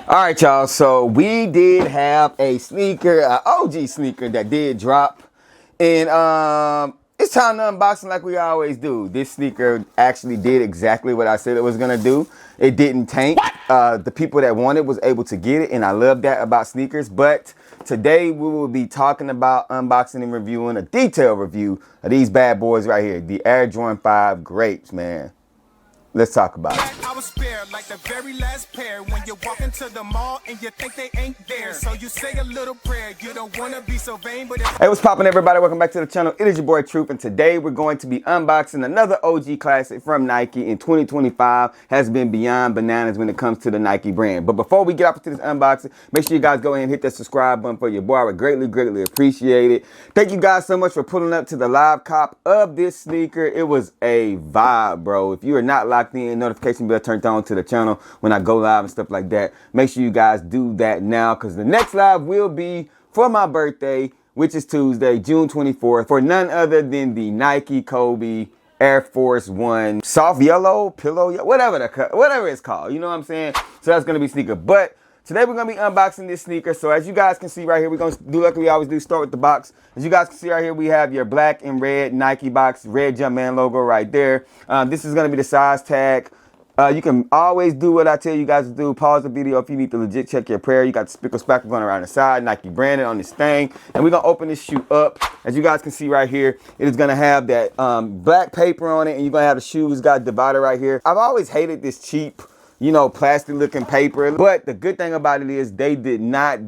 All right, y'all. So we did have a sneaker, an OG sneaker that did drop, and it's time to unboxing like we always do. This sneaker actually did exactly what I said it was gonna do. It didn't tank. The people that wanted was able to get it, and I love that about sneakers. But today we will be talking about unboxing and reviewing a detailed review of these bad boys right here, the Air Jordan 5 Grapes, man. Let's talk about it. I was spared like the very last pair when you walk into the mall and you think they ain't there. So you say a little prayer. You don't want to be so vain, but Hey, what's poppin', everybody? Welcome back to the channel. It is your boy Truth, and today we're going to be unboxing another OG classic from Nike. In 2025 has been beyond bananas when it comes to the Nike brand. But before we get off into this unboxing, make sure you guys go ahead and hit that subscribe button for your boy. I would greatly appreciate it. Thank you guys so much for pulling up to the live cop of this sneaker. It was a vibe, bro. If you are not locked in, notification bell turned on to the channel when I go live and stuff like that, make sure you guys do that now, because the next live will be for my birthday, which is Tuesday, June 24th, for none other than the Nike Kobe Air Force One soft yellow, pillow, whatever it's called. You know what I'm saying? So that's gonna be sneaker. But today we're gonna be unboxing this sneaker. So as you guys can see right here, we're gonna do like we always do, start with the box. As you guys can see right here, we have your black and red Nike box, red Jumpman logo right there. This is gonna be the size tag. You can always do what I tell you guys to do. Pause the video if you need to legit check your prayer. You got the spickle spackle going around the side, Nike branded on this thing. And we're going to open this shoe up. As you guys can see right here, it is going to have that black paper on it. And you're going to have the shoes got divided right here. I've always hated this cheap, you know, plastic looking paper. But the good thing about it is they did not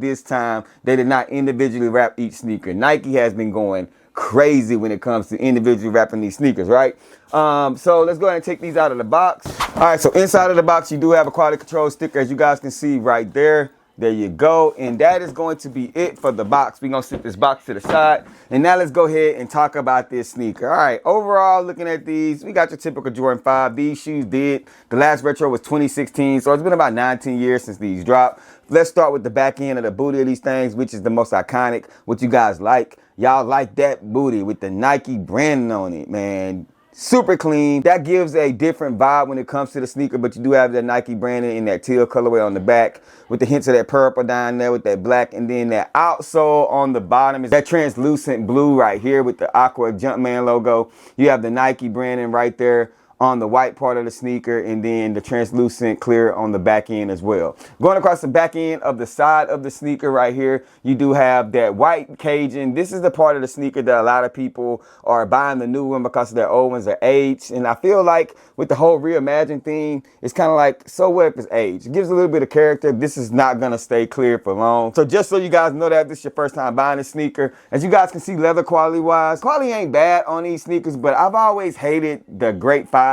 individually wrap each sneaker. Nike has been going crazy when it comes to individually wrapping these sneakers, right? So let's go ahead and take these out of the box. All right, so inside of the box, you do have a quality control sticker, as you guys can see right there. There you go. And that is going to be it for the box. We're going to sit this box to the side. And now let's go ahead and talk about this sneaker. All right, overall, looking at these, we got your typical Jordan 5. These shoes did. The last retro was 2016, so it's been about 19 years since these dropped. Let's start with the back end of the booty of these things, which is the most iconic. What you guys like. Y'all like that booty with the Nike branding on it, man. Super clean. That gives a different vibe when it comes to the sneaker, but you do have the Nike branding in that teal colorway on the back with the hints of that purple down there with that black, and then that outsole on the bottom is that translucent blue right here with the aqua Jumpman logo. You have the Nike branding right there on the white part of the sneaker, and then the translucent clear on the back end as well. Going across the back end of the side of the sneaker right here, you do have that white Cajun. This is the part of the sneaker that a lot of people are buying the new one because their old ones are aged. And I feel like with the whole reimagine thing, it's kind of like, so what if it's aged? It gives a little bit of character. This is not gonna stay clear for long. So just so you guys know that if this is your first time buying a sneaker, as you guys can see leather quality wise, quality ain't bad on these sneakers, but I've always hated the Grape 5s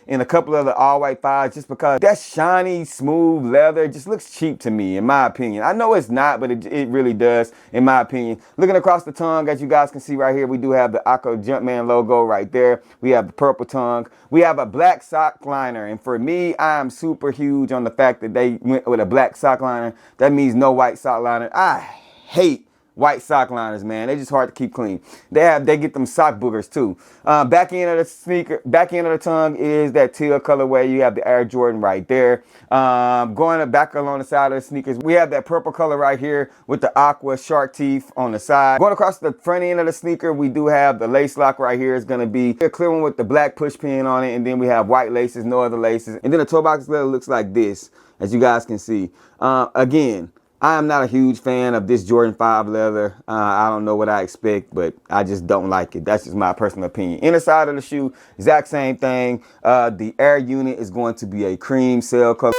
and a couple of the all-white 5s just because that shiny, smooth leather just looks cheap to me, in my opinion. I know it's not, but it really does, in my opinion. Looking across the tongue, as you guys can see right here, we do have the Aqua Jumpman logo right there. We have the purple tongue. We have a black sock liner, and for me, I am super huge on the fact that they went with a black sock liner. That means no white sock liner. I hate white sock liners, man. They just hard to keep clean. They get them sock boogers too. Back end of the sneaker, back end of the tongue is that teal colorway. You have the Air Jordan right there. Going back along the side of the sneakers, we have that purple color right here with the aqua shark teeth on the side. Going across the front end of the sneaker, we do have the lace lock right here. It's gonna be a clear one with the black push pin on it, and then we have white laces, no other laces. And then the toe box leather looks like this, as you guys can see. Again, I am not a huge fan of this Jordan 5 leather. I don't know what I expect, but I just don't like it. That's just my personal opinion. Inner side of the shoe, exact same thing. The air unit is going to be a cream cell color.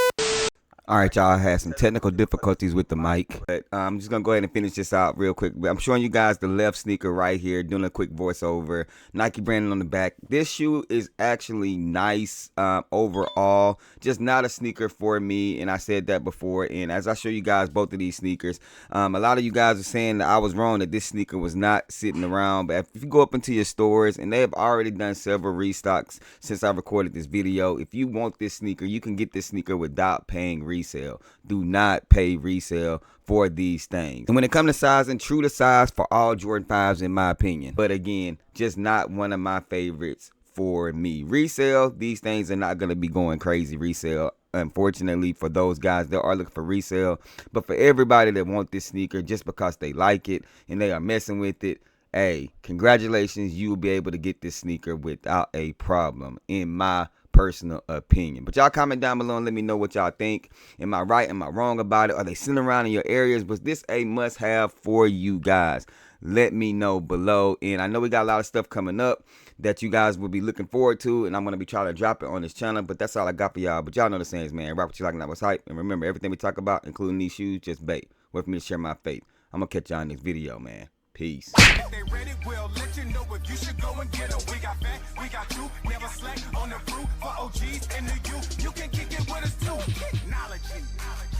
All right, y'all, I had some technical difficulties with the mic, but I'm just gonna go ahead and finish this out real quick. I'm showing you guys the left sneaker right here, doing a quick voiceover. Nike branding on the back. This shoe is actually nice overall, just not a sneaker for me, and I said that before. And as I show you guys both of these sneakers, a lot of you guys are saying that I was wrong, that this sneaker was not sitting around. But if you go up into your stores, and they have already done several restocks since I recorded this video, if you want this sneaker, you can get this sneaker without paying resale. Do not pay resale for these things. And when it comes to sizing, true to size for all Jordan 5s in my opinion. But again, just not one of my favorites for me. Resale, these things are not going to be going crazy resale. unfortunately, for those guys that are looking for resale. But for everybody that want this sneaker just because they like it and they are messing with it, hey, congratulations, you will be able to get this sneaker without a problem, in my personal opinion. But y'all comment down below and let me know what y'all think. Am I right? Am I wrong about it? Are they sitting around in your areas? Was this a must-have for you guys? Let me know below. And I know we got a lot of stuff coming up that you guys will be looking forward to, and I'm going to be trying to drop it on this channel. But that's all I got for y'all. But y'all know the sayings, man. Rock what you like, not what's hype. And remember, everything we talk about, including these shoes, just bait. Wait for me to share my faith. I'm going to catch y'all in this video, man. Peace. If they ready, we'll let you know if you should go and get them. We got back, we got you, never slack on the route for OGs and the youth. You can kick it with us too. Kicknology.